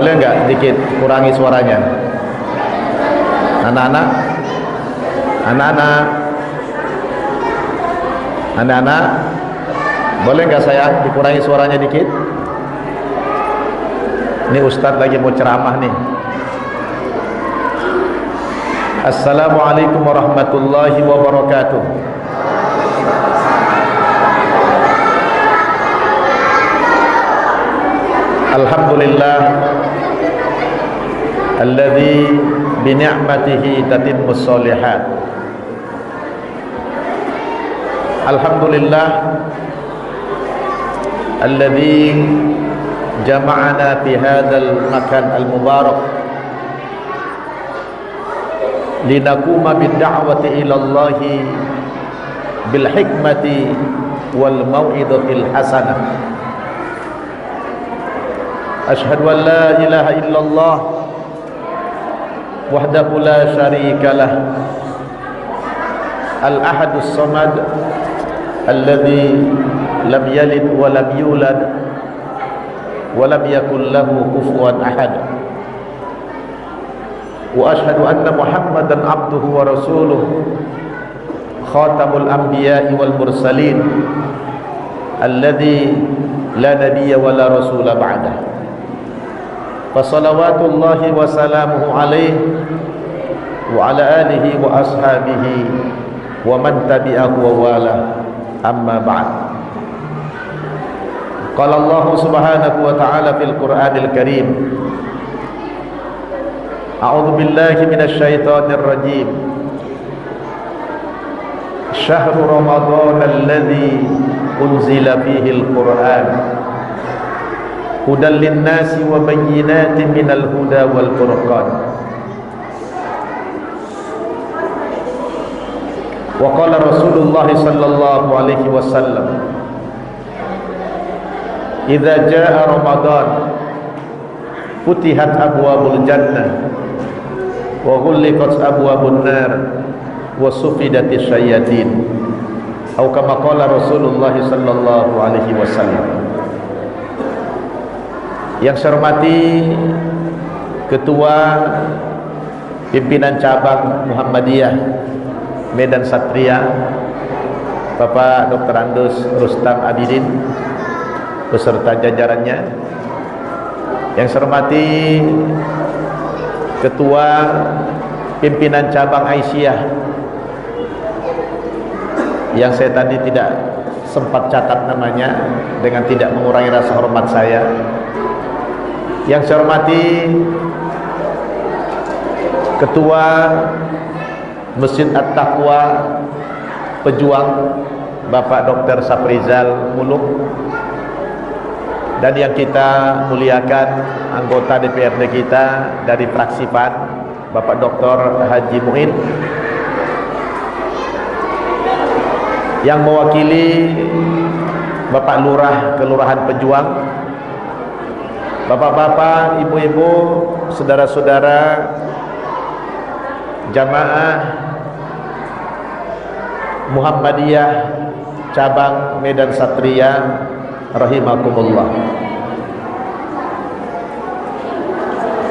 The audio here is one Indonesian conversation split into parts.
Boleh nggak dikit kurangi suaranya? Anak-anak, anak-anak, boleh nggak saya dikurangi suaranya dikit? Ini Ustadz lagi mau ceramah nih. Assalamualaikum warahmatullahi wabarakatuh. Alhamdulillah alladzi bi ni'matihi tatimmus shalihat. Alhamdulillah alladzi jama'ana fi hadzal makan al-mubarak linaquma bid-da'wati ila Allah bil hikmati wal mau'izatil hasanah. Ashhadu an la ilaha illallah wahdahu la syarika lah al-ahadus samad alladzi lam yalid wa lam yulad wa lam yakul lahu kufuwan ahad. Wa ashhadu anna Muhammadan abduhu wa rasuluh khatamul anbiya'i wal mursalin alladzi la nabiyya wa la rasula ba'dah. Fassalawatullahi wa salamuhu alaihi wa ala alihi wa ashabihi wa man tabi'ahu wa wala, amma ba'd. Qala Allah subhanahu wa ta'ala fil Qur'anil Karim, a'udzu billahi minasy syaithanir rajim. Syahrul Ramadan alladzi unzila fihi al-Qur'an hudan linnasi wa bayyinatin minal huda wal furqan. Wa qala Rasulullah sallallahu alaihi wasallam, idza jaa Ramadan futihat abwabul jannah wa ghulliqat abwabun nar wa sufidatis syayatin, atau kama qala Rasulullah sallallahu alaihi wasallam. Yang saya hormati Ketua Pimpinan Cabang Muhammadiyah Medan Satria, Bapak Dr. Andus Rustam Abidin beserta jajarannya. Yang saya hormati Ketua Pimpinan Cabang Aisyah yang saya tadi tidak sempat catat namanya dengan tidak mengurangi rasa hormat saya. Yang saya hormati Ketua Masjid At-Taqwa Pejuang Bapak Dr. Saprizal Muluk, dan yang kita muliakan anggota DPRD kita dari fraksi PAN Bapak Dr. Haji Muin, yang mewakili Bapak Lurah Kelurahan Pejuang, bapak-bapak, ibu-ibu, saudara-saudara jamaah Muhammadiyah cabang Medan Satria rahimakumullah.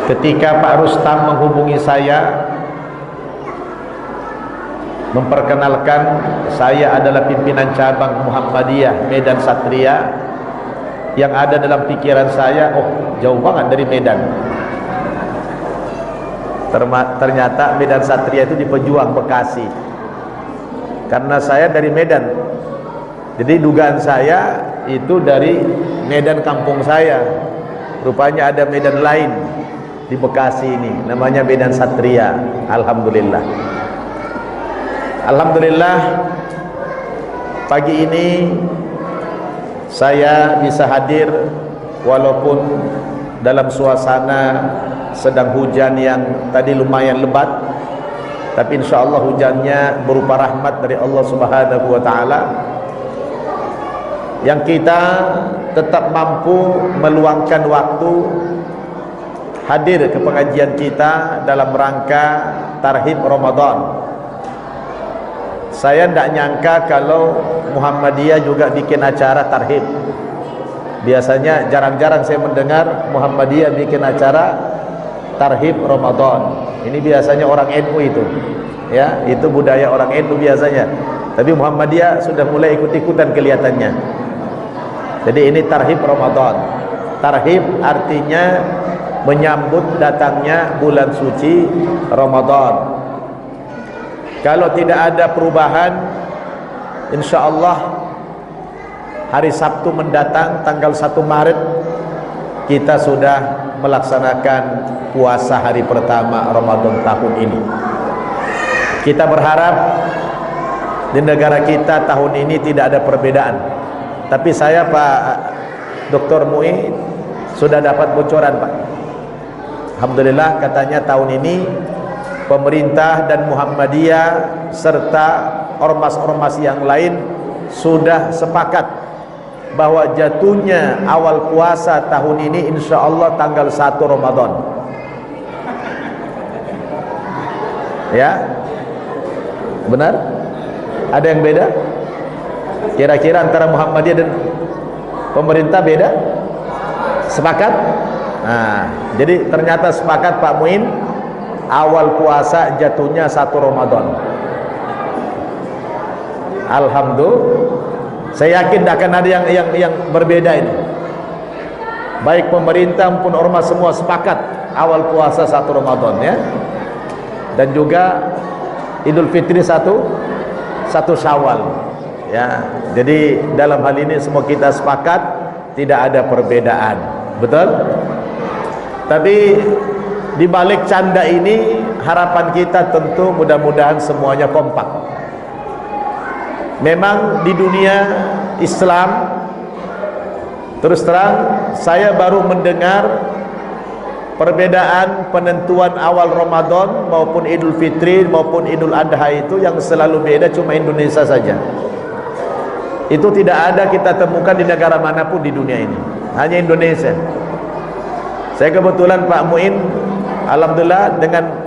Ketika Pak Rustam menghubungi saya memperkenalkan saya adalah pimpinan cabang Muhammadiyah Medan Satria, yang ada dalam pikiran saya, oh jauh banget dari Medan. Ternyata Medan Satria itu di Pejuang, Bekasi. Karena saya dari Medan, jadi dugaan saya itu dari Medan kampung saya. Rupanya ada Medan lain di Bekasi ini, namanya Medan Satria. Alhamdulillah. Alhamdulillah pagi ini saya bisa hadir walaupun dalam suasana sedang hujan yang tadi lumayan lebat, tapi insyaallah hujannya berupa rahmat dari Allah Subhanahu wa taala, yang kita tetap mampu meluangkan waktu hadir ke pengajian kita dalam rangka Tarhib Ramadan. Saya tidak nyangka kalau Muhammadiyah juga bikin acara tarhib. Biasanya jarang-jarang saya mendengar Muhammadiyah bikin acara tarhib Ramadan. Ini biasanya orang NU itu, ya, itu budaya orang NU biasanya. Tapi Muhammadiyah sudah mulai ikut-ikutan kelihatannya. Jadi ini tarhib Ramadan. Tarhib artinya menyambut datangnya bulan suci Ramadan. Kalau tidak ada perubahan, insya Allah hari Sabtu mendatang tanggal 1 Maret kita sudah melaksanakan puasa hari pertama Ramadan tahun ini. Kita berharap di negara kita tahun ini tidak ada perbedaan. Tapi saya Pak Dr. Mui sudah dapat bocoran Pak. Alhamdulillah katanya tahun ini pemerintah dan Muhammadiyah serta ormas-ormas yang lain sudah sepakat bahwa jatuhnya awal puasa tahun ini insya Allah tanggal 1 Ramadan. Ya, benar? Ada yang beda? Kira-kira antara Muhammadiyah dan pemerintah beda? Sepakat? Nah, jadi ternyata sepakat Pak Muin, awal puasa jatuhnya 1 Ramadan. Alhamdulillah. Saya yakin tidak akan ada yang berbeda ini. Baik pemerintah maupun ormas semua sepakat awal puasa 1 Ramadan ya. Dan juga Idul Fitri 1 Syawal ya. Jadi dalam hal ini semua kita sepakat, tidak ada perbedaan. Betul? Tapi di balik canda ini harapan kita tentu mudah-mudahan semuanya kompak. Memang di dunia Islam terus terang saya baru mendengar perbedaan penentuan awal Ramadan maupun Idul Fitri maupun Idul Adha itu yang selalu beda cuma Indonesia saja. Itu tidak ada kita temukan di negara manapun di dunia ini, hanya Indonesia. Saya kebetulan Pak Muin, alhamdulillah dengan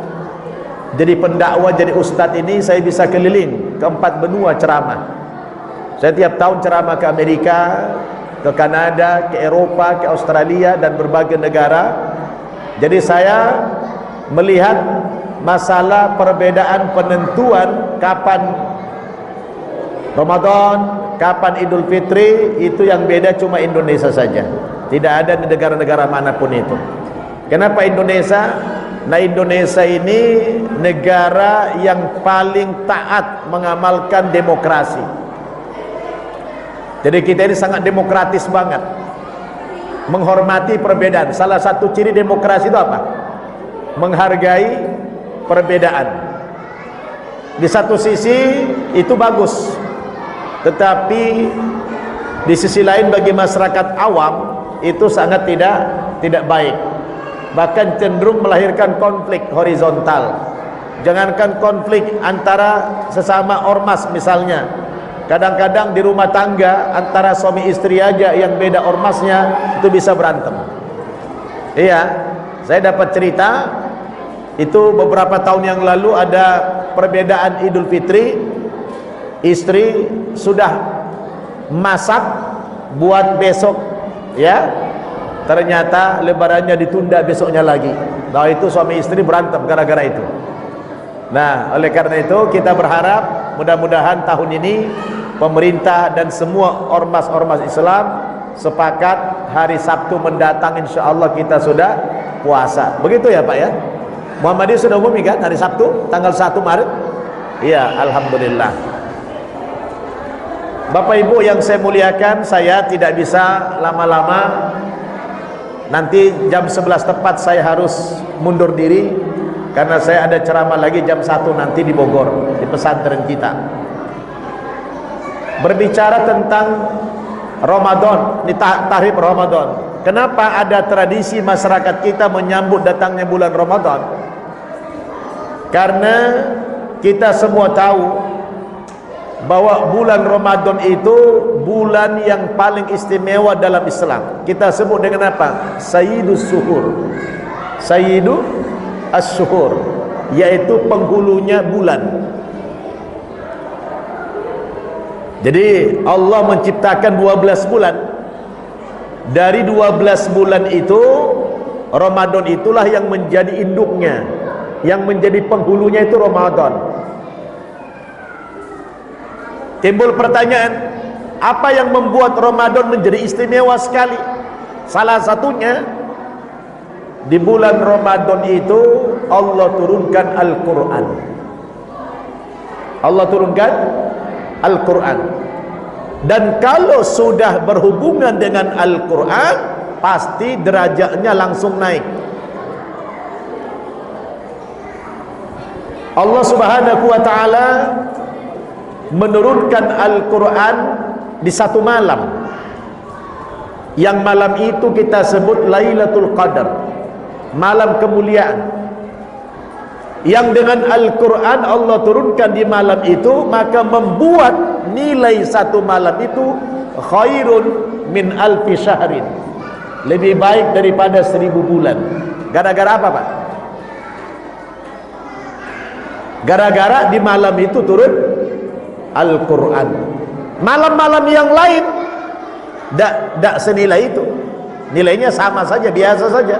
jadi pendakwah, jadi ustadz ini saya bisa keliling ke 4 benua ceramah. Saya tiap tahun ceramah ke Amerika, ke Kanada, ke Eropa, ke Australia dan berbagai negara. Jadi saya melihat masalah perbedaan penentuan kapan Ramadan, kapan Idul Fitri, itu yang beda cuma Indonesia saja. Tidak ada di negara-negara manapun itu. Kenapa Indonesia? Nah, Indonesia ini negara yang paling taat mengamalkan demokrasi. Jadi kita ini sangat demokratis banget, menghormati perbedaan. Salah satu ciri demokrasi itu apa? Menghargai perbedaan. Di satu sisi itu bagus, tetapi di sisi lain bagi masyarakat awam itu sangat tidak baik. Bahkan cenderung melahirkan konflik horizontal. Jangankan konflik antara sesama ormas misalnya, kadang-kadang di rumah tangga antara suami istri aja yang beda ormasnya itu bisa berantem. Iya, saya dapat cerita itu beberapa tahun yang lalu ada perbedaan Idul Fitri. Istri sudah masak buat besok ya, ternyata lebarannya ditunda besoknya lagi. Nah, itu suami istri berantem gara-gara itu. Nah, oleh karena itu kita berharap mudah-mudahan tahun ini pemerintah dan semua ormas-ormas Islam sepakat hari Sabtu mendatang insya Allah kita sudah puasa. Begitu ya Pak ya? Muhammadiyah sudah umumi kan hari Sabtu tanggal 1 Maret? Iya, alhamdulillah. Bapak Ibu yang saya muliakan, saya tidak bisa lama-lama. Nanti jam 11 tepat saya harus mundur diri karena saya ada ceramah lagi jam 1 nanti di Bogor, di pesantren kita. Berbicara tentang Ramadan, ini tarhib Ramadan. Kenapa ada tradisi masyarakat kita menyambut datangnya bulan Ramadan? Karena kita semua tahu bahwa bulan Ramadan itu bulan yang paling istimewa dalam Islam. Kita sebut dengan apa? Sayyidus Suhur. Sayyidu As-Suhur, yaitu penghulunya bulan. Jadi Allah menciptakan 12 bulan. Dari 12 bulan itu, Ramadan itulah yang menjadi induknya, yang menjadi penghulunya itu Ramadan. Timbul pertanyaan, apa yang membuat Ramadan menjadi istimewa sekali? Salah satunya, di bulan Ramadan itu Allah turunkan Al-Quran. Allah turunkan Al-Quran. Dan kalau sudah berhubungan dengan Al-Quran, pasti derajatnya langsung naik. Allah Subhanahu wa ta'ala menurunkan Al-Quran di satu malam, yang malam itu kita sebut Lailatul Qadar, malam kemuliaan. Yang dengan Al-Quran Allah turunkan di malam itu, maka membuat nilai satu malam itu khairun min alfi syahrin, lebih baik daripada 1000 bulan. Gara-gara apa, Pak? Gara-gara di malam itu turun Al-Quran. Malam-malam yang lain tak senilai itu, nilainya sama saja, biasa saja.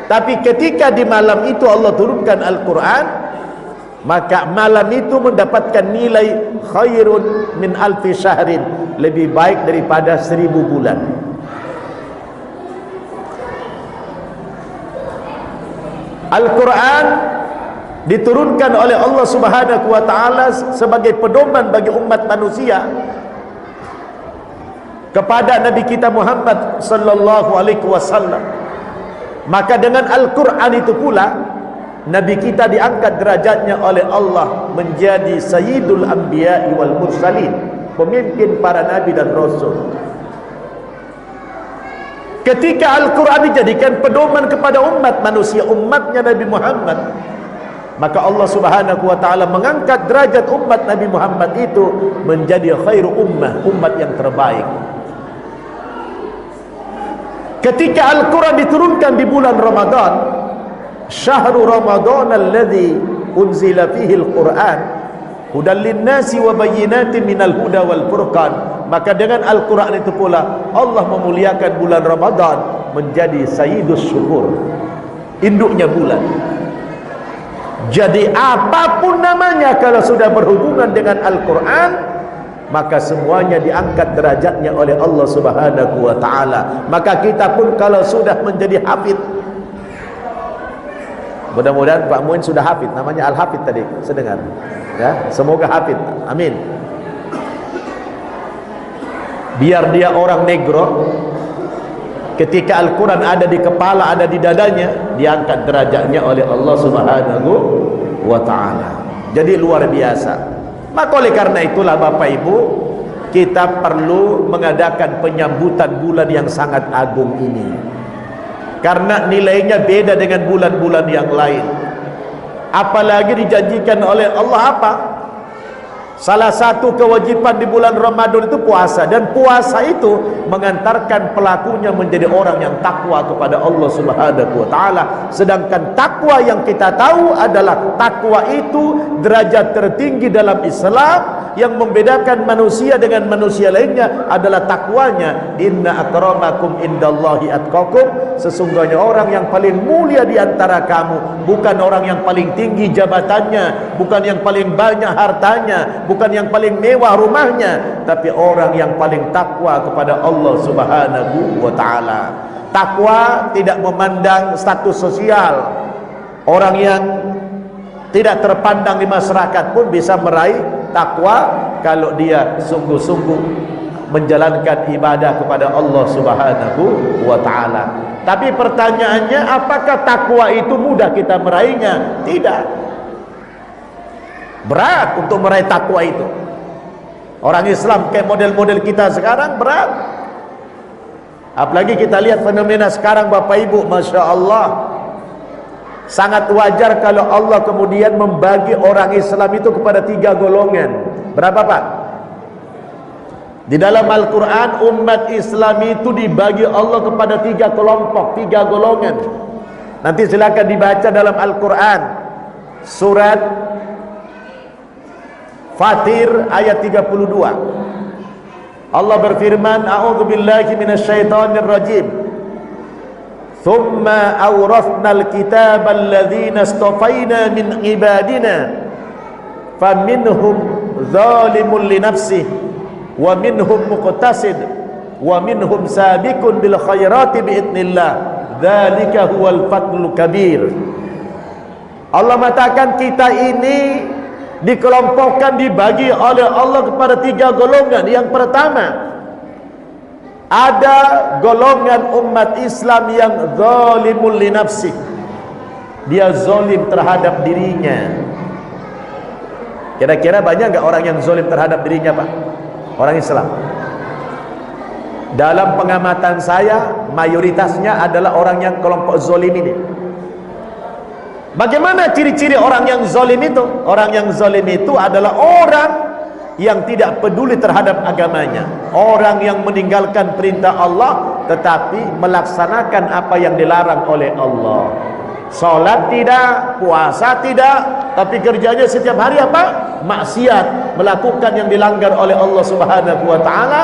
Tapi ketika di malam itu Allah turunkan Al-Quran, maka malam itu mendapatkan nilai khairun min alfi syahrin, lebih baik daripada 1000 bulan. Al-Quran diturunkan oleh Allah Subhanahu wa ta'ala sebagai pedoman bagi umat manusia kepada Nabi kita Muhammad sallallahu alaihi wasallam. Maka dengan Al-Quran itu pula Nabi kita diangkat derajatnya oleh Allah menjadi Sayyidul Anbiya wal Mursalin, pemimpin para nabi dan rasul. Ketika Al-Quran dijadikan pedoman kepada umat manusia, umatnya Nabi Muhammad, maka Allah Subhanahu wa ta'ala mengangkat derajat umat Nabi Muhammad itu menjadi khairu ummah, umat yang terbaik. Ketika Al-Quran diturunkan di bulan Ramadan, syahrul Ramadan alladzi unzila fihi al-Quran hudan lin-nasi wa bayyinatin minal huda wal furqan, maka dengan Al-Quran itu pula Allah memuliakan bulan Ramadan menjadi sayyidus syukur, induknya bulan. Jadi apapun namanya, kalau sudah berhubungan dengan Al-Quran, maka semuanya diangkat derajatnya oleh Allah Subhanahu wa ta'ala. Maka kita pun kalau sudah menjadi hafid, mudah-mudahan Pak Muin sudah hafid, namanya Al-Hafid tadi saya dengar ya, semoga hafid, amin. Biar dia orang negro, ketika Al-Quran ada di kepala, ada di dadanya, diangkat derajatnya oleh Allah Subhanahu wa ta'ala. Jadi luar biasa. Maka oleh karena itulah Bapak Ibu, kita perlu mengadakan penyambutan bulan yang sangat agung ini, karena nilainya beda dengan bulan-bulan yang lain. Apalagi dijanjikan oleh Allah apa? Salah satu kewajiban di bulan Ramadan itu puasa, dan puasa itu mengantarkan pelakunya menjadi orang yang takwa kepada Allah Subhanahu wa ta'ala. Sedangkan takwa yang kita tahu adalah takwa itu derajat tertinggi dalam Islam, yang membedakan manusia dengan manusia lainnya adalah takwanya. Inna akramakum indallahi atqakum, sesungguhnya orang yang paling mulia di antara kamu bukan orang yang paling tinggi jabatannya, bukan yang paling banyak hartanya, bukan yang paling mewah rumahnya, tapi orang yang paling takwa kepada Allah Subhanahu wa ta'ala. Takwa tidak memandang status sosial. Orang yang tidak terpandang di masyarakat pun bisa meraih takwa kalau dia sungguh-sungguh menjalankan ibadah kepada Allah Subhanahu wa ta'ala. Tapi pertanyaannya, apakah takwa itu mudah kita meraihnya? Tidak. Berat untuk meraih takwa itu. Orang Islam kayak model-model kita sekarang berat. Apalagi kita lihat fenomena sekarang Bapak Ibu, Masya Allah, sangat wajar kalau Allah kemudian membagi orang Islam itu kepada 3 golongan. Berapa Pak? Di dalam Al-Quran umat Islam itu dibagi Allah kepada 3 kelompok, 3 golongan. Nanti silakan dibaca dalam Al-Quran, surat Fatir ayat 32. Allah berfirman, a'udzubillahi minasyaitonir rajim. Thumma awrathnal kitaba alladhina istafaina min ibadina faminhum zalimun li nafsihi wa minhum muqtasid wa minhum sabiqun bil khairati biidznillah dzalika huwal fadlul kabir. Allah mengatakan kita ini dikelompokkan, dibagi oleh Allah kepada 3 golongan. Yang pertama, ada golongan umat Islam yang zalimul li nafsi, dia zalim terhadap dirinya. Kira-kira banyak enggak orang yang zalim terhadap dirinya, Pak? Orang Islam. Dalam pengamatan saya, mayoritasnya adalah orang yang kelompok zalim ini. Bagaimana ciri-ciri orang yang zalim itu? Orang yang zalim itu adalah orang yang tidak peduli terhadap agamanya, orang yang meninggalkan perintah Allah tetapi melaksanakan apa yang dilarang oleh Allah. Salat tidak, puasa tidak, tapi kerjanya setiap hari apa? Maksiat, melakukan yang dilanggar oleh Allah Subhanahu wa taala,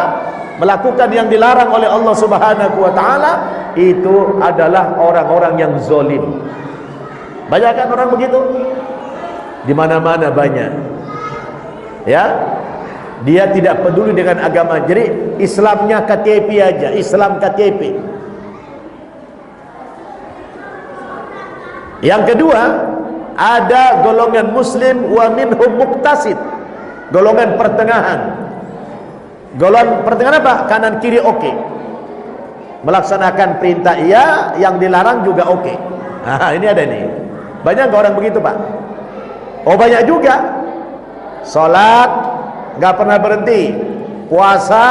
melakukan yang dilarang oleh Allah Subhanahu wa taala. Itu adalah orang-orang yang zalim. Banyak kan orang begitu? Di mana-mana banyak. Ya. Dia tidak peduli dengan agama. Jadi Islamnya KTP aja, Islam KTP. Yang kedua, ada golongan muslim wa minhum muqtasid. Golongan pertengahan. Golongan pertengahan apa? Kanan kiri oke. Melaksanakan perintah iya, yang dilarang juga oke. Nah, ini ada nih. Banyak orang begitu, Pak? Oh, banyak juga. Salat nggak pernah berhenti, puasa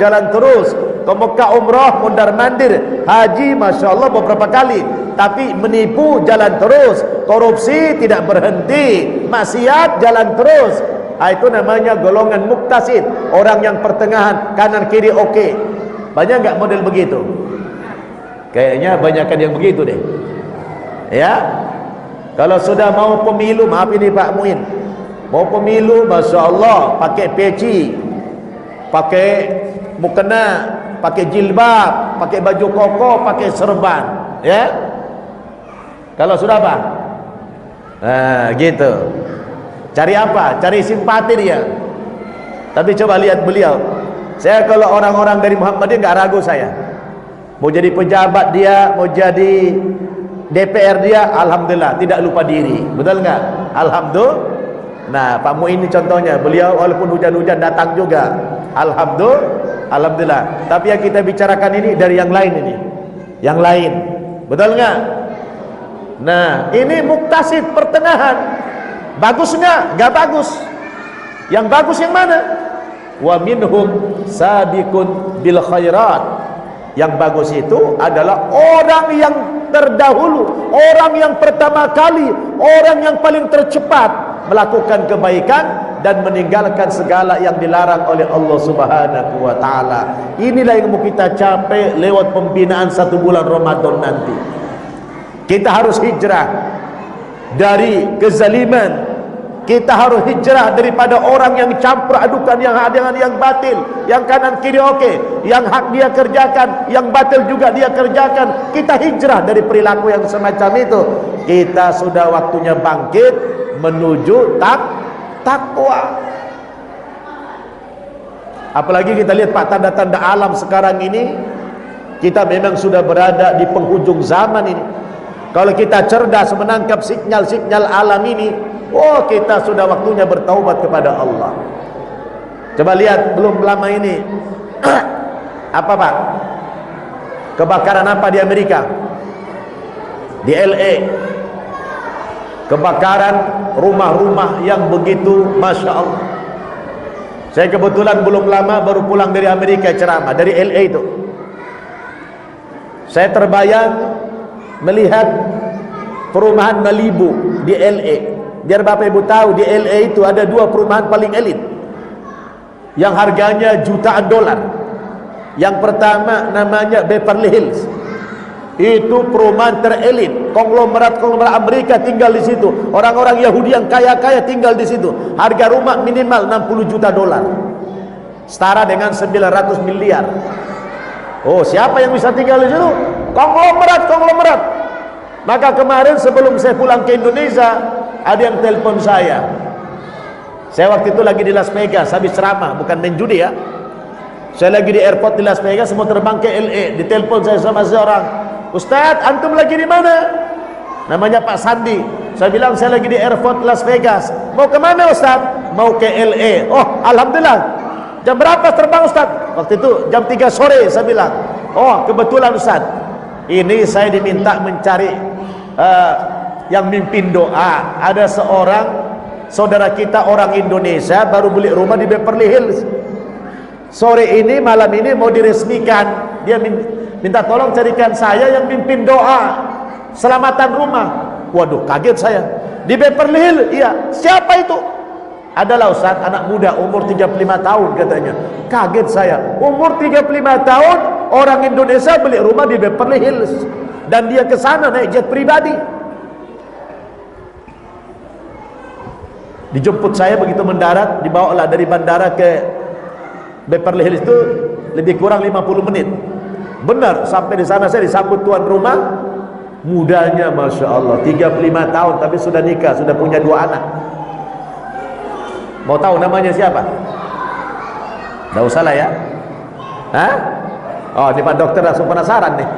jalan terus, ke Mekah umrah mundar mandir, haji masya Allah beberapa kali, tapi menipu jalan terus, korupsi tidak berhenti, maksiat jalan terus. Itu namanya golongan muktasid, orang yang pertengahan, kanan kiri oke. Banyak nggak model begitu? Kayaknya banyakkan yang begitu deh. Ya. Kalau sudah mau pemilu, maaf ini Pak Muin, mau pemilu, masya Allah, pakai peci, pakai mukena, pakai jilbab, pakai baju koko, pakai serban, ya. Kalau sudah apa? Nah, gitu. Cari apa? Cari simpati dia. Tapi coba lihat beliau. Saya kalau orang-orang dari Muhammadiyah nggak ragu saya. Mau jadi pejabat dia, mau jadi DPR dia, alhamdulillah tidak lupa diri, betul nggak? Alhamdulillah. Nah, Pak Mu ini contohnya, beliau walaupun hujan-hujan datang juga, alhamdulillah. Tapi yang kita bicarakan ini dari yang lain ini, yang lain, betul nggak? Nah, ini muktasid pertengahan, bagus nggak? Nggak bagus. Yang bagus yang mana? Wa minhum sabiqun bil khairat. Yang bagus itu adalah orang yang terdahulu, orang yang pertama kali, orang yang paling tercepat melakukan kebaikan dan meninggalkan segala yang dilarang oleh Allah Subhanahu wa taala. Inilah yang mau kita capai lewat pembinaan 1 bulan Ramadan nanti. Kita harus hijrah dari kezaliman. Kita harus hijrah daripada orang yang campur adukan yang hak dengan yang batil, yang kanan kiri oke, yang hak dia kerjakan, yang batil juga dia kerjakan. Kita hijrah dari perilaku yang semacam itu. Kita sudah waktunya bangkit menuju takwa. Apalagi kita lihat Pak, tanda-tanda alam sekarang ini, kita memang sudah berada di penghujung zaman ini. Kalau kita cerdas menangkap sinyal-sinyal alam ini, oh, kita sudah waktunya bertaubat kepada Allah. Coba lihat, belum lama ini apa Pak? Kebakaran apa di Amerika? Di LA. Kebakaran rumah-rumah yang begitu, masya Allah. Saya kebetulan belum lama baru pulang dari Amerika ceramah, dari LA itu. Saya terbayang melihat perumahan Malibu di LA. Biar Bapak Ibu tahu, di LA itu ada 2 perumahan paling elit yang harganya jutaan dolar. Yang pertama namanya Beverly Hills. Itu perumahan terelit, konglomerat Amerika tinggal di situ. Orang-orang Yahudi yang kaya-kaya tinggal di situ. Harga rumah minimal 60 juta dolar. setara dengan 900 miliar. Oh, siapa yang bisa tinggal di situ? Konglomerat. Maka kemarin sebelum saya pulang ke Indonesia, ada yang telepon saya. Saya waktu itu lagi di Las Vegas, habis ceramah, bukan main judi ya. Saya lagi di airport di Las Vegas, mau terbang ke LA. Ditelepon saya sama seorang, "Ustadz, antum lagi di mana?" Namanya Pak Sandi. Saya bilang, "Saya lagi di airport Las Vegas." "Mau kemana Ustadz?" "Mau ke LA." "Oh, alhamdulillah. Jam berapa terbang Ustadz?" Waktu itu jam 3 sore. Saya bilang, "Oh, kebetulan Ustadz, ini saya diminta mencari yang mimpin doa. Ada seorang saudara kita orang Indonesia baru beli rumah di Beverly Hills. Sore ini, malam ini mau diresmikan. Dia minta tolong carikan saya yang mimpin doa selamatan rumah." Waduh, kaget saya. "Di Beverly Hills?" "Iya." "Siapa itu?" "Adalah Ustaz, anak muda umur 35 tahun katanya." Kaget saya. Umur 35 tahun orang Indonesia beli rumah di Beverly Hills, dan dia ke sana naik jet pribadi. Dijemput saya begitu mendarat, dibawalah dari bandara ke Beverly Hills itu lebih kurang 50 menit. Benar, sampai di sana saya disambut tuan rumah. Mudanya Masya Allah, 35 tahun tapi sudah nikah, sudah punya 2 anak. Mau tahu namanya siapa? Nggak usah lah ya. Hah? Oh, ini Pak Dokter langsung penasaran nih.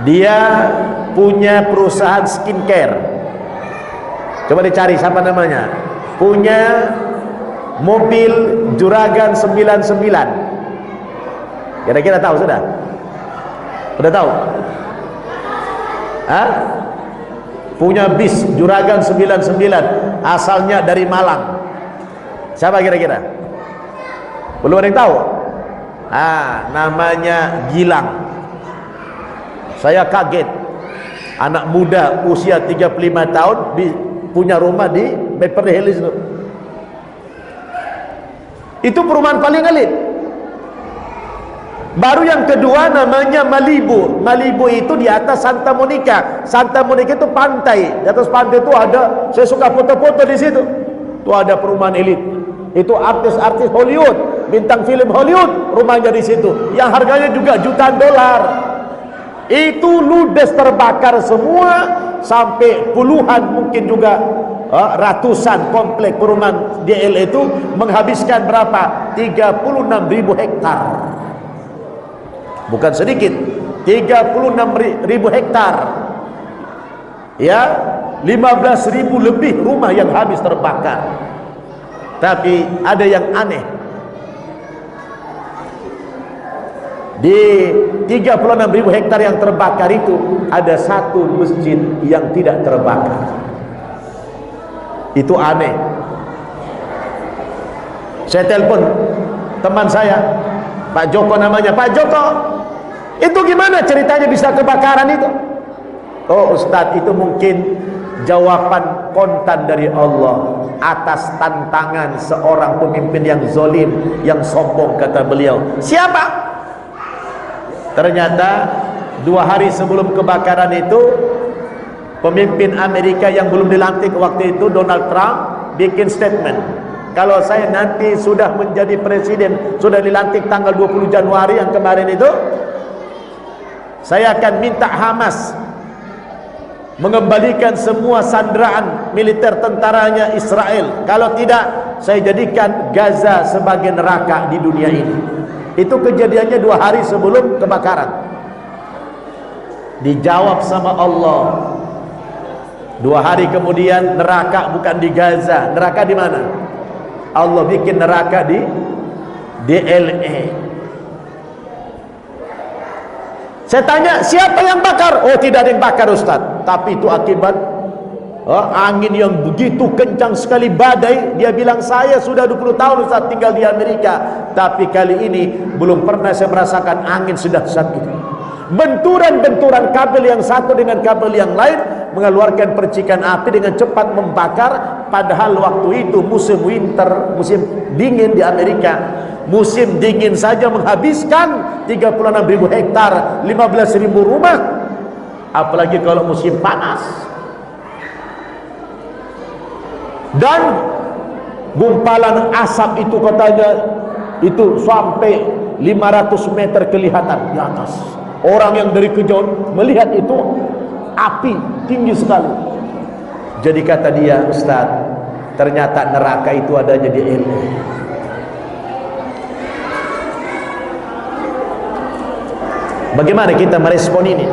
Dia punya perusahaan skincare. Coba dicari siapa namanya. Punya mobil Juragan 99. Kira-kira tahu sudah? Udah tahu? Hah? Punya bis Juragan 99, asalnya dari Malang. Siapa kira-kira? Belum ada yang tahu? Namanya Gilang. Saya kaget, anak muda usia 35 tahun punya rumah di Beverly Hills itu. Itu perumahan paling elit. Baru yang kedua namanya Malibu. Malibu itu di atas Santa Monica. Santa Monica itu pantai. Di atas pantai itu ada, saya suka foto-foto di situ. Itu ada perumahan elit. Itu artis-artis Hollywood, bintang film Hollywood, rumahnya di situ. Yang harganya juga jutaan dolar. Itu ludes terbakar semua, sampai puluhan mungkin juga ratusan komplek perumahan di LA itu menghabiskan berapa? 36.000 hektar. Bukan sedikit, 36.000 hektar. Ya, 15.000 lebih rumah yang habis terbakar. Tapi ada yang aneh. Di 36.000 hektar yang terbakar itu ada satu masjid yang tidak terbakar. Itu aneh. Saya telepon teman saya, Pak Joko namanya. "Pak Joko, itu gimana ceritanya bisa kebakaran itu?" "Oh Ustadz, itu mungkin jawaban kontan dari Allah atas tantangan seorang pemimpin yang zolim, yang sombong," kata beliau. "Siapa?" Ternyata 2 hari sebelum kebakaran itu, pemimpin Amerika yang belum dilantik waktu itu, Donald Trump, bikin statement, "Kalau saya nanti sudah menjadi presiden, sudah dilantik tanggal 20 Januari yang kemarin itu, saya akan minta Hamas mengembalikan semua sanderaan militer tentaranya Israel. Kalau tidak, saya jadikan Gaza sebagai neraka di dunia ini." Itu kejadiannya 2 hari sebelum kebakaran. Dijawab sama Allah, 2 hari kemudian, neraka bukan di Gaza. Neraka di mana? Allah bikin neraka di LA. Saya tanya, siapa yang bakar? "Oh, tidak ada yang bakar Ustaz, tapi itu akibat angin yang begitu kencang sekali, badai." Dia bilang, "Saya sudah 20 tahun Ustaz tinggal di Amerika, tapi kali ini belum pernah saya merasakan angin sedahsyat itu. Benturan-benturan kabel yang satu dengan kabel yang lain mengeluarkan percikan api dengan cepat membakar. Padahal waktu itu musim winter, musim dingin di Amerika. Musim dingin saja menghabiskan 36.000 hektar, 15.000 rumah, apalagi kalau musim panas." Dan Gumpalan asap itu katanya itu sampai 500 meter kelihatan di atas. Orang yang dari kejauhan melihat itu api tinggi sekali. Jadi kata dia, Ustaz, ternyata neraka itu adanya di LA. Bagaimana kita merespon ini?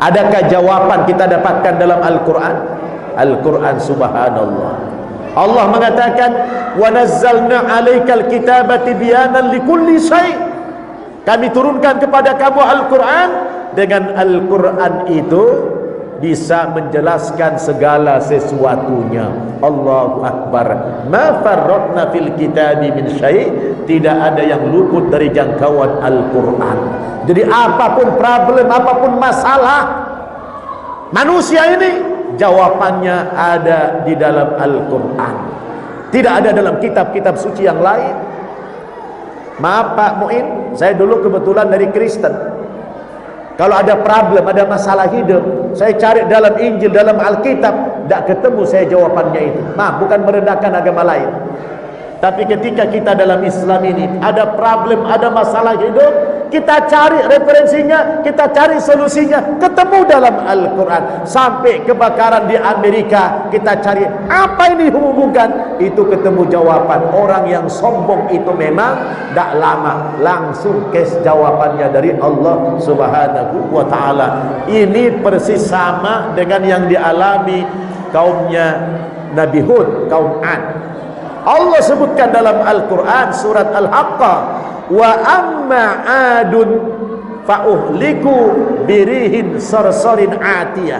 Adakah jawaban kita dapatkan dalam Al-Quran? Al-Quran, subhanallah, Allah mengatakan, wa nazzalna 'alaikal kitaba tibyanan likulli syai'. Kami turunkan kepada kamu Al-Quran. Dengan Al-Quran itu bisa menjelaskan segala sesuatunya. Allahu Akbar. Ma farratna fil kitabi min syai'. Tidak ada yang luput dari jangkauan Al-Quran. Jadi apapun problem, apapun masalah manusia ini, jawabannya ada di dalam Al-Quran. Tidak ada dalam kitab-kitab suci yang lain. Maaf Pak Muin, saya dulu kebetulan dari Kristen. Kalau ada problem, ada masalah hidup, saya cari dalam Injil, dalam Alkitab, tidak ketemu saya jawabannya itu. Maaf, bukan merendahkan agama lain. Tapi ketika kita dalam Islam ini ada problem, ada masalah hidup, kita cari referensinya, kita cari solusinya, ketemu dalam Al-Quran. Sampai kebakaran di Amerika, kita cari apa ini hubungan, itu ketemu jawaban. Orang yang sombong itu memang tak lama langsung kes jawabannya dari Allah Subhanahu wa ta'ala. Ini persis sama dengan yang dialami kaumnya Nabi Hud, kaum Ad. Allah sebutkan dalam Al-Quran surat Al-Haqqah, wa amma adun fa'uhliku birihin sarsarin atiyah.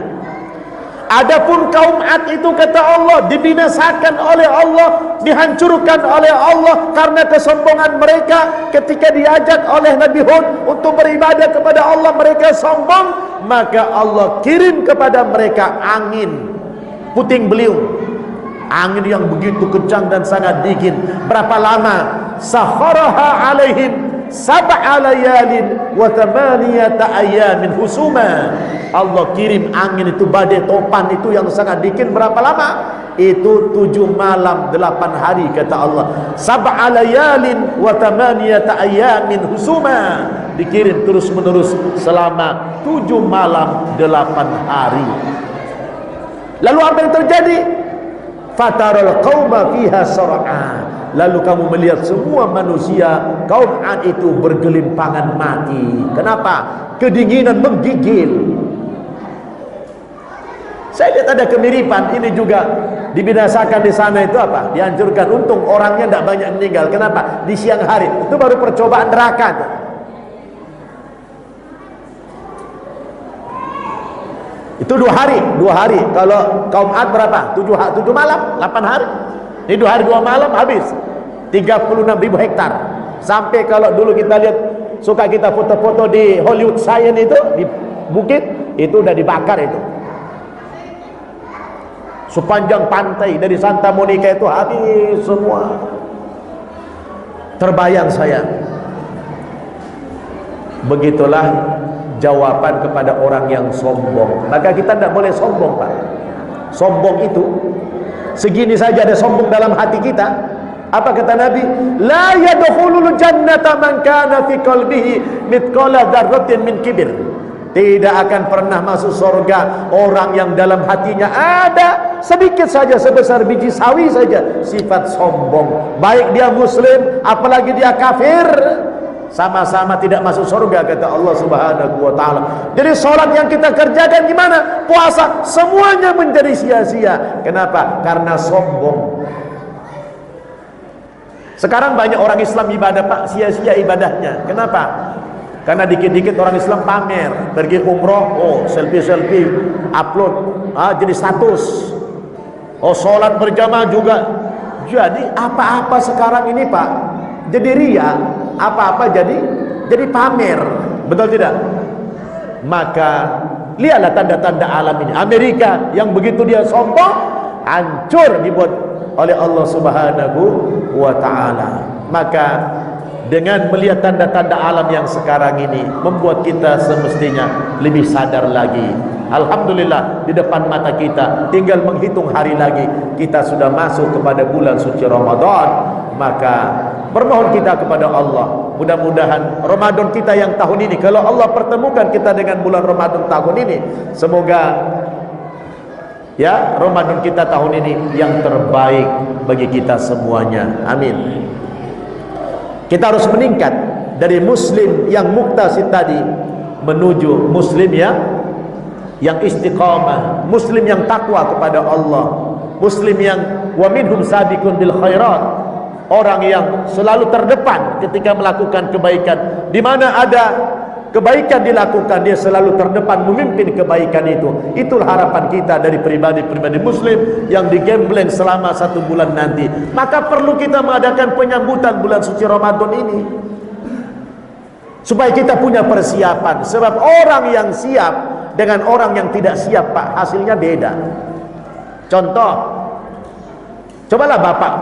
Adapun kaum Ad itu, kata Allah, dibinasakan oleh Allah, dihancurkan oleh Allah karena kesombongan mereka. Ketika diajak oleh Nabi Hud untuk beribadah kepada Allah, mereka sombong, maka Allah kirim kepada mereka angin puting beliung, angin yang begitu kencang dan sangat dingin. Berapa lama? Sakharaha alaihim sab'a layalin wa thamaniyata ayamin husuma. Allah kirim angin itu, badai topan itu yang sangat dingin. Berapa lama? Itu 7 malam 8 hari, kata Allah. Sab'a layalin wa thamaniyata ayamin husuma. Dikirim terus menerus selama 7 malam 8 hari. Lalu apa yang terjadi? Fataral qauma fiha sar'a. Lalu kamu melihat semua manusia kaum Ad itu bergelimpangan mati. Kenapa? Kedinginan menggigil. Saya lihat ada kemiripan. Ini juga dibinasakan di sana itu apa? Dihancurkan. Untung orangnya tidak banyak meninggal. Kenapa? Di siang hari. Itu baru percobaan neraka. Itu 2 hari. Kalau kaum Ad berapa? 7 malam, 8 hari. Ini 2 hari 2 malam habis 36.000 hektar. Sampai kalau dulu kita lihat, suka kita foto-foto di Hollywood Sign itu, di bukit itu udah dibakar itu. Sepanjang pantai dari Santa Monica itu habis semua. Terbayang saya. Begitulah jawaban kepada orang yang sombong. Maka kita tidak boleh sombong, Pak. Sombong itu, segini saja ada sombong dalam hati kita. Apa kata Nabi? La yadkhulul jannata man kana fi qalbihi mithqala dzarratin min kibir. Tidak akan pernah masuk surga orang yang dalam hatinya ada sedikit saja, sebesar biji sawi saja, sifat sombong. Baik dia muslim, apalagi dia kafir, sama-sama tidak masuk surga, kata Allah Subhanahu wa ta'ala. Jadi sholat yang kita kerjakan gimana? Puasa, semuanya menjadi sia-sia. Kenapa? Karena sombong. Sekarang banyak orang Islam ibadah, Pak, sia-sia ibadahnya. Kenapa? Karena dikit-dikit orang Islam pamer, pergi umroh, oh selfie-selfie, upload, jadi status. Oh sholat berjamaah juga. Jadi apa-apa sekarang ini, Pak, jadi ria. Apa-apa jadi pamer. Betul tidak? Maka lihatlah tanda-tanda alam ini. Amerika yang begitu dia sombong, hancur dibuat oleh Allah Subhanahu wa ta'ala. Maka dengan melihat tanda-tanda alam yang sekarang ini, membuat kita semestinya lebih sadar lagi Alhamdulillah, di depan mata kita tinggal menghitung hari lagi kita sudah masuk kepada bulan suci Ramadan. Maka bermohon kita kepada Allah, mudah-mudahan Ramadan kita yang tahun ini, kalau Allah pertemukan kita dengan bulan Ramadan tahun ini, semoga ya Ramadan kita tahun ini yang terbaik bagi kita semuanya. Amin. Kita harus meningkat dari muslim yang muktasid tadi menuju muslim yang istiqamah, muslim yang takwa kepada Allah, muslim yang wa minhum sabiqun bil khairat, orang yang selalu terdepan ketika melakukan kebaikan. Di mana ada kebaikan dilakukan, dia selalu terdepan memimpin kebaikan itu. Itulah harapan kita dari pribadi-pribadi muslim yang digembleng selama 1 bulan nanti. Maka perlu kita mengadakan penyambutan bulan suci Ramadan ini, supaya kita punya persiapan. Sebab orang yang siap dengan orang yang tidak siap, Pak, hasilnya beda. Contoh, cobalah Bapak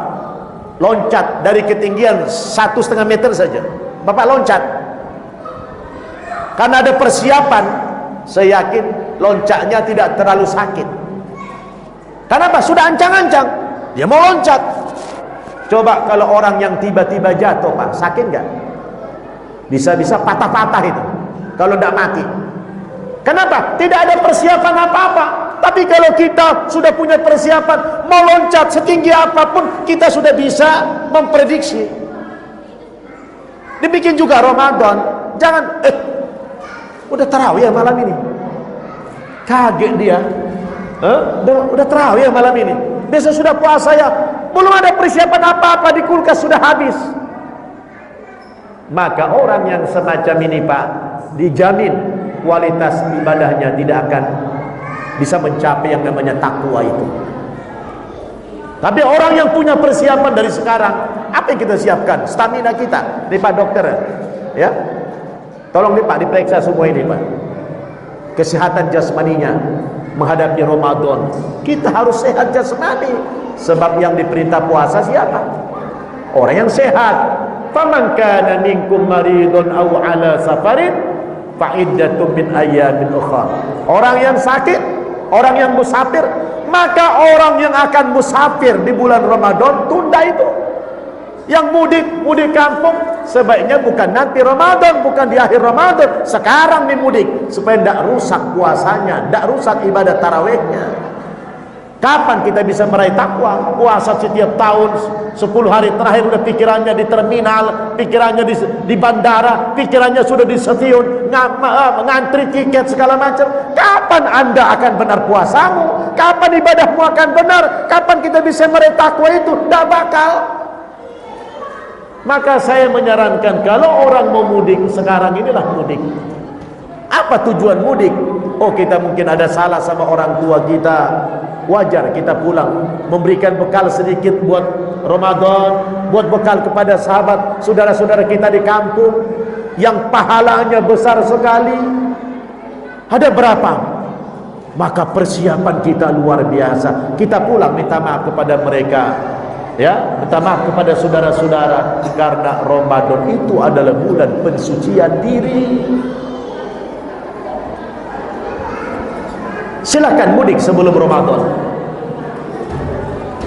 loncat dari ketinggian 1,5 meter saja, Bapak loncat. Karena ada persiapan, saya yakin loncatnya tidak terlalu sakit. Kenapa? Sudah ancang-ancang, dia mau loncat. Coba kalau orang yang tiba-tiba jatuh, Pak, sakit nggak? Bisa-bisa patah-patah itu kalau tidak mati. Kenapa? Tidak ada persiapan apa-apa. Tapi kalau kita sudah punya persiapan, mau loncat setinggi apapun, kita sudah bisa memprediksi. Demikian juga Ramadan. Jangan udah tarawih ya malam ini, kaget dia. Udah tarawih ya malam ini, besok sudah puasa ya, belum ada persiapan apa-apa, di kulkas sudah habis. Maka orang yang semacam ini, Pak, dijamin kualitas ibadahnya tidak akan bisa mencapai yang namanya takwa itu. Tapi orang yang punya persiapan dari sekarang, apa yang kita siapkan? Stamina kita. Nih Pak dokter, ya, tolong nih Pak diperiksa semua ini Pak, kesehatan jasmaninya menghadapi Ramadan. Kita harus sehat jasmani, sebab yang diperintah puasa siapa? Orang yang sehat. Faman kana minkum maridun aw ala safarin fa iddatun min ayyamin ukhra. Orang yang sakit, orang yang musafir, maka orang yang akan musafir di bulan Ramadan tunda itu. Yang mudik kampung, sebaiknya bukan nanti Ramadan, bukan di akhir Ramadan, sekarang nih mudik, supaya tidak rusak puasanya, tidak rusak ibadah tarawihnya. Kapan kita bisa meraih takwa? Puasa setiap tahun 10 hari terakhir udah pikirannya di terminal, pikirannya di bandara, pikirannya sudah di stasiun, ngantri tiket segala macam. Kapan Anda akan benar puasamu? Kapan ibadahmu akan benar? Kapan kita bisa meraih takwa itu? Tidak bakal. Maka saya menyarankan, kalau orang mau mudik, sekarang inilah mudik. Apa tujuan mudik? Oh, kita mungkin ada salah sama orang tua kita, wajar kita pulang, memberikan bekal sedikit buat Ramadan, buat bekal kepada sahabat, saudara-saudara kita di kampung yang pahalanya besar sekali. Ada berapa? Maka persiapan kita luar biasa. Kita pulang minta maaf kepada mereka, ya, minta maaf kepada saudara-saudara, karena Ramadan itu adalah bulan pensucian diri. Silakan mudik sebelum Ramadan.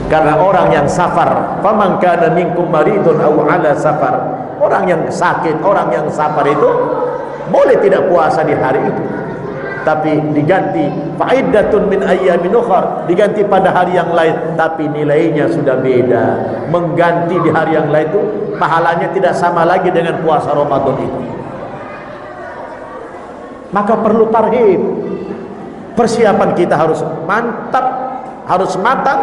Karena orang yang safar, faman kana minkum maridun aw ala safar, orang yang sakit, orang yang safar itu boleh tidak puasa di hari itu, tapi diganti fa'iddatun min ayyamin ukhra, diganti pada hari yang lain, tapi nilainya sudah beda. Mengganti di hari yang lain itu pahalanya tidak sama lagi dengan puasa Ramadan itu. Maka perlu tarhib. Persiapan kita harus mantap, harus matang.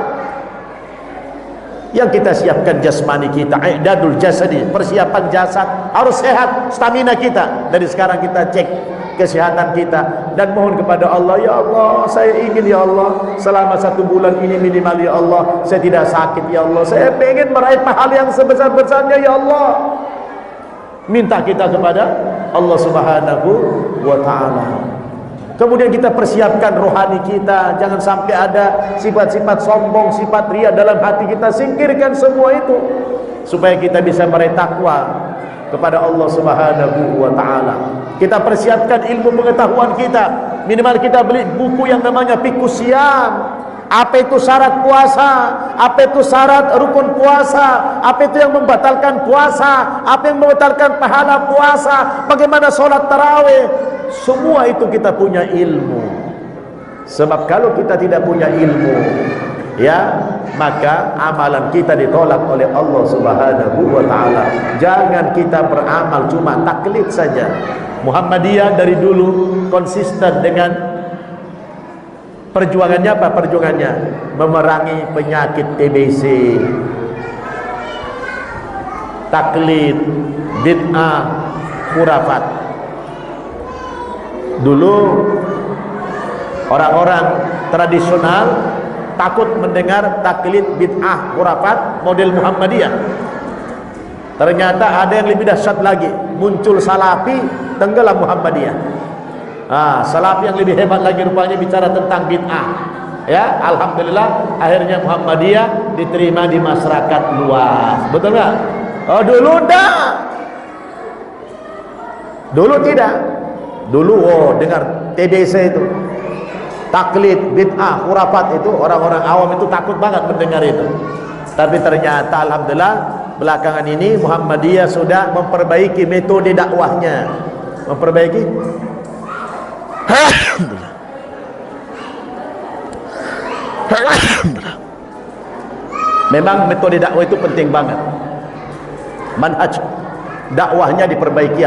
Yang kita siapkan jasmani kita, i'dadul jasadi, persiapan jasad harus sehat, stamina kita. Dari sekarang kita cek kesehatan kita dan mohon kepada Allah, ya Allah, saya ingin ya Allah selama 1 bulan ini minimal ya Allah saya tidak sakit ya Allah, saya ingin meraih pahala yang sebesar-besarnya ya Allah. Minta kita kepada Allah Subhanahu wa ta'ala. Kemudian kita persiapkan rohani kita, jangan sampai ada sifat-sifat sombong, sifat riya dalam hati kita, singkirkan semua itu supaya kita bisa meraih takwa kepada Allah Subhanahu wa ta'ala. Kita persiapkan ilmu pengetahuan kita, minimal kita beli buku yang namanya Fiqhus Syiyam. Apa itu syarat puasa, apa itu syarat rukun puasa, apa itu yang membatalkan puasa, apa yang membatalkan pahala puasa, bagaimana sholat tarawih. Semua itu kita punya ilmu. Sebab kalau kita tidak punya ilmu, ya, maka amalan kita ditolak oleh Allah Subhanahu wa taala. Jangan kita beramal cuma taklid saja. Muhammadiyah dari dulu konsisten dengan perjuangannya. Apa perjuangannya? Memerangi penyakit TBC, taklid, bid'ah, khurafat. Dulu orang-orang tradisional takut mendengar taklid, bid'ah, khurafat model Muhammadiyah. Ternyata ada yang lebih dahsyat lagi, muncul salafi, tenggelam Muhammadiyah. Salafi yang lebih hebat lagi rupanya bicara tentang bid'ah. Ya, alhamdulillah akhirnya Muhammadiyah diterima di masyarakat luas. Betul nggak? Oh, dulu enggak. Dulu tidak. Dulu dengar TBC itu, taklid, bid'ah, khurafat itu, orang-orang awam itu takut banget mendengar itu. Tapi ternyata alhamdulillah belakangan ini Muhammadiyah sudah memperbaiki metode dakwahnya. Memperbaiki. Alhamdulillah. Memang metode dakwah itu penting banget. Manhaj dakwahnya diperbaiki,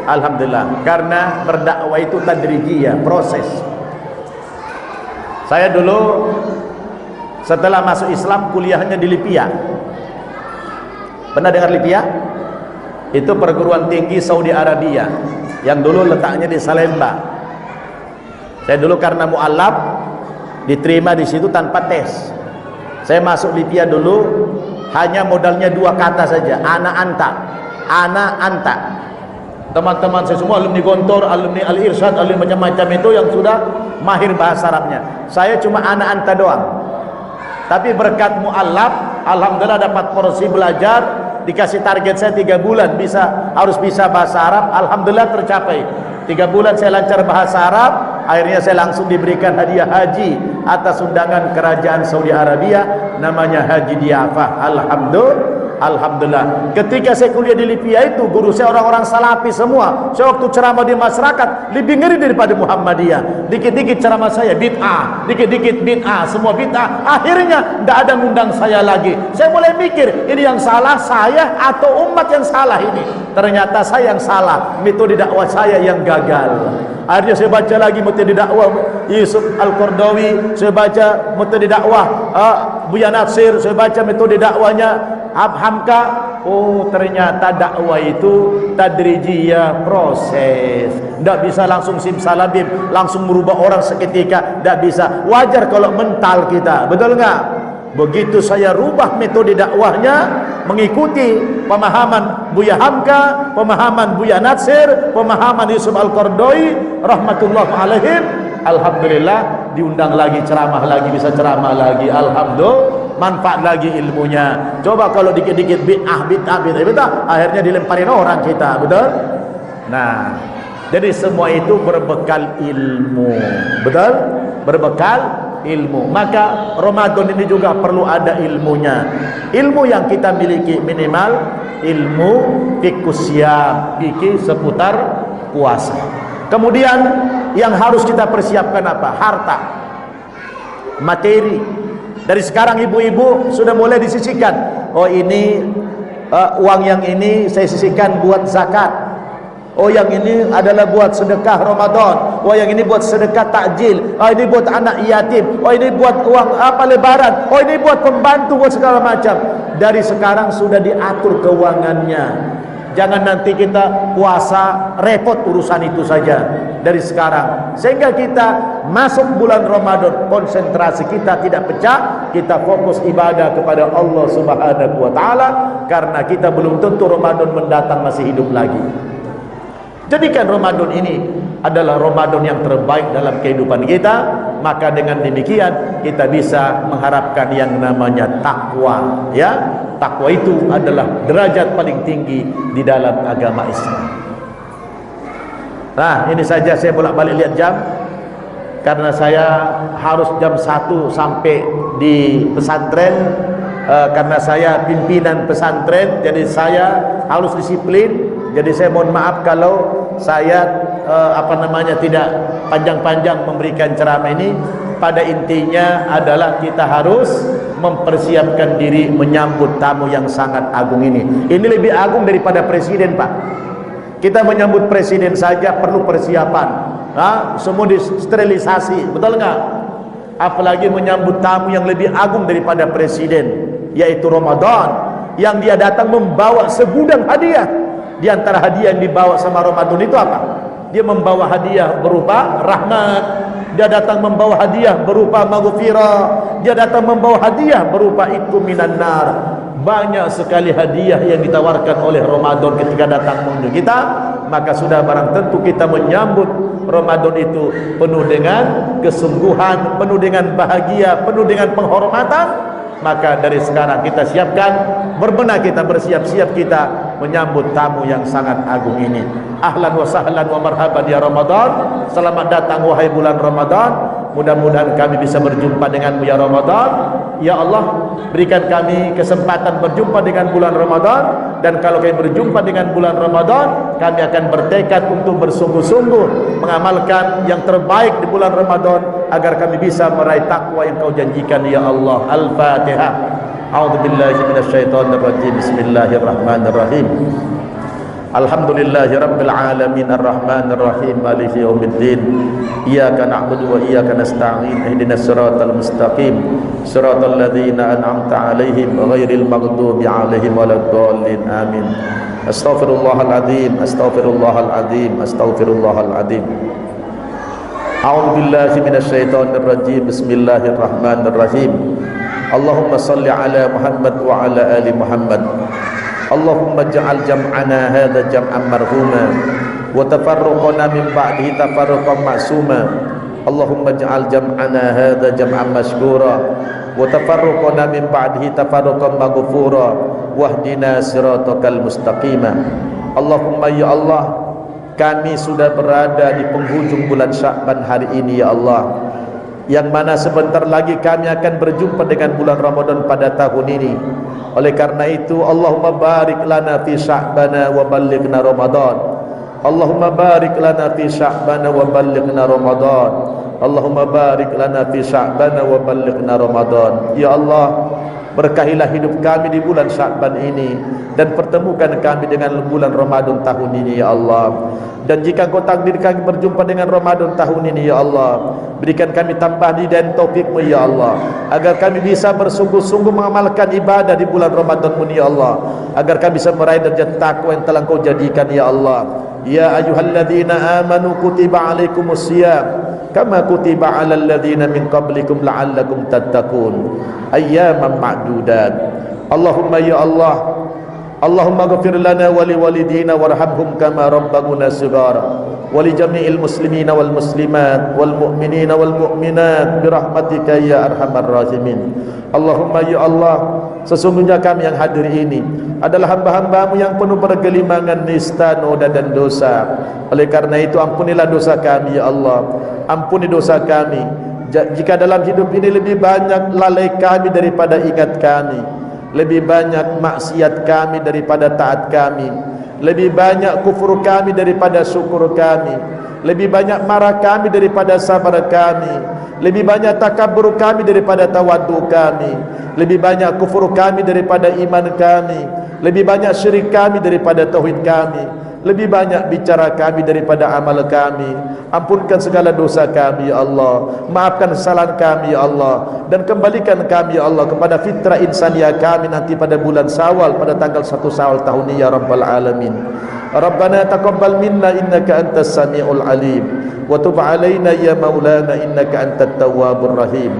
alhamdulillah. Karena berdakwah itu tadrijiyah, proses. Saya dulu setelah masuk Islam kuliahnya di Libya. Pernah dengar Libya? Itu perguruan tinggi Saudi Arabia yang dulu letaknya di Salemba. Saya dulu karena mu'alaf diterima di situ tanpa tes. Saya masuk Libya dulu hanya modalnya 2 kata saja, ana anta. Teman-teman saya semua alumni Gontor, alumni Al-Irsyad, alumni macam-macam itu yang sudah mahir bahasa Arabnya. Saya cuma ana anta doang. Tapi berkat mu'alaf, alhamdulillah dapat porsi belajar, dikasih target saya 3 bulan harus bisa bahasa Arab. Alhamdulillah tercapai. 3 bulan saya lancar bahasa Arab. Akhirnya saya langsung diberikan hadiah haji atas undangan kerajaan Saudi Arabia, namanya Haji Diafah. Alhamdulillah. Ketika saya kuliah di Libya itu, guru saya orang-orang salafi semua. Saya waktu ceramah di masyarakat lebih ngeri daripada Muhammadiyah. Dikit-dikit ceramah saya bid'ah, dikit-dikit bid'ah, semua bid'ah. Akhirnya tidak ada ngundang saya lagi. Saya mulai mikir, ini yang salah saya atau umat yang salah ini? Ternyata saya yang salah, metode dakwah saya yang gagal. Akhirnya saya baca lagi metode dakwah Yusuf Al-Qaradawi, saya baca metode dakwah Buya Natsir, saya baca metode dakwahnya Hamka. Oh, ternyata dakwah itu tadrijiyah, proses. Tidak bisa langsung simsalabim, langsung merubah orang seketika. Tidak bisa. Wajar kalau mental kita, betul nggak? Begitu saya rubah metode dakwahnya, mengikuti pemahaman Buya Hamka, pemahaman Buya Natsir, pemahaman Yusuf Al-Qaradawi rahmatullah alaihim, alhamdulillah diundang lagi, ceramah lagi, bisa ceramah lagi, alhamdulillah, manfaat lagi ilmunya. Coba kalau dikit-dikit bid'ah, akhirnya dilemparin orang kita, betul? Nah, jadi semua itu berbekal ilmu, betul? Berbekal ilmu. Maka Ramadan ini juga perlu ada ilmunya. Ilmu yang kita miliki minimal ilmu Fiqhus Syiyam, fikih seputar puasa. Kemudian yang harus kita persiapkan apa? Harta, materi. Dari sekarang ibu-ibu sudah mulai disisihkan. Oh, ini uang yang ini saya sisihkan buat zakat. Oh, yang ini adalah buat sedekah Ramadan. Oh, yang ini buat sedekah takjil. Oh, ini buat anak yatim. Oh, ini buat uang lebaran. Oh, ini buat pembantu, buat segala macam. Dari sekarang sudah diatur keuangannya. Jangan nanti kita puasa repot urusan itu saja dari sekarang. Sehingga kita masuk bulan Ramadan, konsentrasi kita tidak pecah, kita fokus ibadah kepada Allah Subhanahu wa taala, karena kita belum tentu Ramadan mendatang masih hidup lagi. Jadikan Ramadan ini adalah Ramadan yang terbaik dalam kehidupan kita. Maka dengan demikian kita bisa mengharapkan yang namanya takwa. Ya, takwa itu adalah derajat paling tinggi di dalam agama Islam. Nah, ini saja saya bolak-balik lihat jam, karena saya harus jam 1 sampai di pesantren, karena saya pimpinan pesantren, jadi saya harus disiplin. Jadi saya mohon maaf kalau saya tidak panjang-panjang memberikan ceramah ini. Pada intinya adalah kita harus mempersiapkan diri menyambut tamu yang sangat agung ini. Ini lebih agung daripada presiden, Pak. Kita menyambut presiden saja perlu persiapan. Semua disterilisasi, betul nggak? Apalagi menyambut tamu yang lebih agung daripada presiden, yaitu Ramadan, yang dia datang membawa segudang hadiah. Di antara hadiah yang dibawa sama Ramadan itu apa? Dia membawa hadiah berupa rahmat, dia datang membawa hadiah berupa maghfirah, dia datang membawa hadiah berupa itqu minan nar. Banyak sekali hadiah yang ditawarkan oleh Ramadan ketika datang menuju kita. Maka sudah barang tentu kita menyambut Ramadan itu penuh dengan kesungguhan, penuh dengan bahagia, penuh dengan penghormatan. Maka dari sekarang kita siapkan, berbenah kita, bersiap-siap kita menyambut tamu yang sangat agung ini. Ahlan wa sahlan wa marhaban ya Ramadan. Selamat datang wahai bulan Ramadan. Mudah-mudahan kami bisa berjumpa denganmu ya Ramadan. Ya Allah, berikan kami kesempatan berjumpa dengan bulan Ramadan. Dan kalau kami berjumpa dengan bulan Ramadan, kami akan bertekad untuk bersungguh-sungguh mengamalkan yang terbaik di bulan Ramadan, agar kami bisa meraih takwa yang kau janjikan ya Allah. Al-Fatihah. A'udzubillahi minasyaitonirrajim. Bismillahirrahmanirrahim. Alhamdulillahi rabbil alamin arrahmanir rahim maliki yaumiddin. Iyyaka na'budu wa iyyaka nasta'in. Ihdinas siratal mustaqim, siratal ladzina an'amta 'alaihim ghairil maghdubi 'alaihim waladdallin. Amin. Astaghfirullahal azim, astaghfirullahal azim, astaghfirullahal azim. A'udzu billahi minasyaitonir rajim. Bismillahirrahmanirrahim. Allahumma salli ala Muhammad wa ala ali Muhammad. Allahumma ja'al jam'ana hadha jam'an marhuma wa tafarruqana min ba'dihi tafarruqan ma'suma. Allahumma ja'al jam'ana hadha jam'an mashkura wa tafarruqana min ba'dihi tafarruqan maghfura wahdina siratal mustaqima. Allahumma ya Allah, kami sudah berada di penghujung bulan Sya'ban hari ini ya Allah, yang mana sebentar lagi kami akan berjumpa dengan bulan Ramadan pada tahun ini. Oleh karena itu, Allahumma barik lana fi Sya'bana wa ballighna Ramadan. Allahumma barik lana fi Sya'bana wa ballighna Ramadan. Allahumma barik lana fi Sya'bana wa ballighna Ramadan. Ya Allah, berkahilah hidup kami di bulan Sya'ban ini, dan pertemukan kami dengan bulan Ramadan tahun ini ya Allah. Dan jika Kau takdirkan berjumpa dengan Ramadan tahun ini ya Allah, berikan kami tambahan hidayah dan taufik-Mu ya Allah, agar kami bisa bersungguh-sungguh mengamalkan ibadah di bulan Ramadan ini ya Allah, agar kami bisa meraih derajat takwa yang telah Kau jadikan ya Allah. Ya ayyuhalladzina amanu kutiba alaikumus shiyam kama kutiba alal ladzina min qablikum la'allakum tattaqun ayyaman ma'dudat. Allahumma ya Allah, Allahumma ghafir lana wa liwalidina warhamhum kama rabbaguna shighara wa li jami'il muslimina wal muslimat wal mu'minina wal mu'minat birahmatika ya arhamar rahimin. Allahumma ya Allah, sesungguhnya kami yang hadir ini adalah hamba-hamba-Mu yang penuh bergelimangan nista, noda dan dosa. Oleh karena itu ampunilah dosa kami ya Allah, ampuni dosa kami. Jika dalam hidup ini lebih banyak lalai kami daripada ingat kami, lebih banyak maksiat kami daripada taat kami, lebih banyak kufur kami daripada syukur kami, lebih banyak marah kami daripada sabar kami, lebih banyak takabur kami daripada tawaddu kami, lebih banyak kufur kami daripada iman kami, lebih banyak syirik kami daripada tauhid kami, lebih banyak bicara kami daripada amal kami. Ampunkan segala dosa kami ya Allah, maafkan kesalahan kami ya Allah, dan kembalikan kami ya Allah kepada fitrah insaniah kami nanti pada bulan Syawal, pada tanggal 1 Syawal tahun ini ya Rabbal Alamin. Rabbana taqabbal minna innaka antas sami'ul alim wa tub alaina ya maulana innaka antat tawwabur rahim.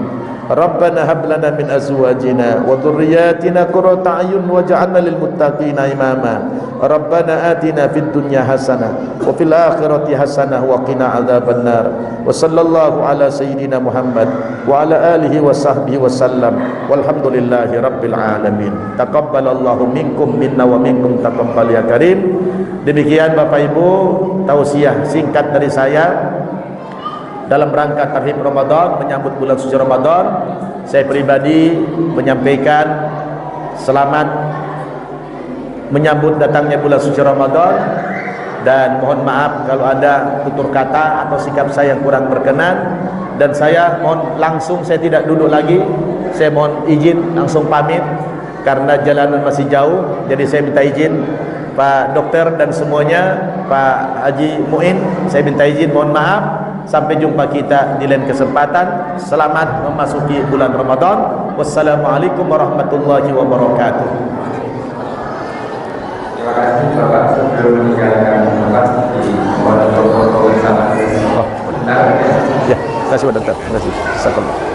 Rabbana hab lana min azwajina wa dhurriyyatina qurrata a'yun waj'alna lil muttaqina imama. Rabbana atina fid dunya hasanah wa fil akhirati hasanah wa qina adzabannar. Wa sallallahu ala sayyidina Muhammad wa ala alihi wa sahbihi wa sallam. Walhamdulillahi rabbil alamin. Taqabbalallahu minkum minna wa minkum taqabbal ya karim. Demikian Bapak Ibu tausiah singkat dari saya dalam rangka tarhib Ramadan, menyambut bulan suci Ramadan. Saya pribadi menyampaikan selamat menyambut datangnya bulan suci Ramadan, dan mohon maaf kalau ada tutur kata atau sikap saya yang kurang berkenan, dan saya mohon langsung, saya tidak duduk lagi, saya mohon izin langsung pamit karena jalanan masih jauh. Jadi saya minta izin Pak Dokter dan semuanya, Pak Haji Muin, saya minta izin, mohon maaf. Sampai jumpa kita di lain kesempatan. Selamat memasuki bulan Ramadan. Wassalamualaikum warahmatullahi wabarakatuh. Terima kasih Bapak sebelum meninggalkan tempat di Pondok Protokol Bersama. Ya, terima kasih Pak Dokter. Terima kasih.